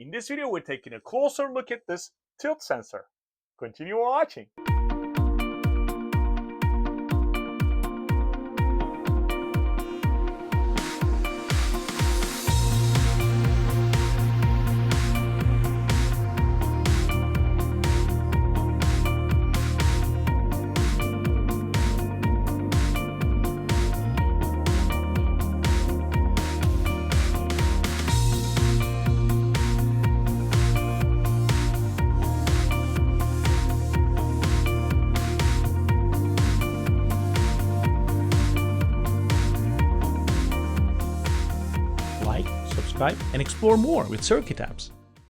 In this video, we're taking a closer look at this tilt sensor. Continue watching. Like, subscribe, and explore more with circuit apps.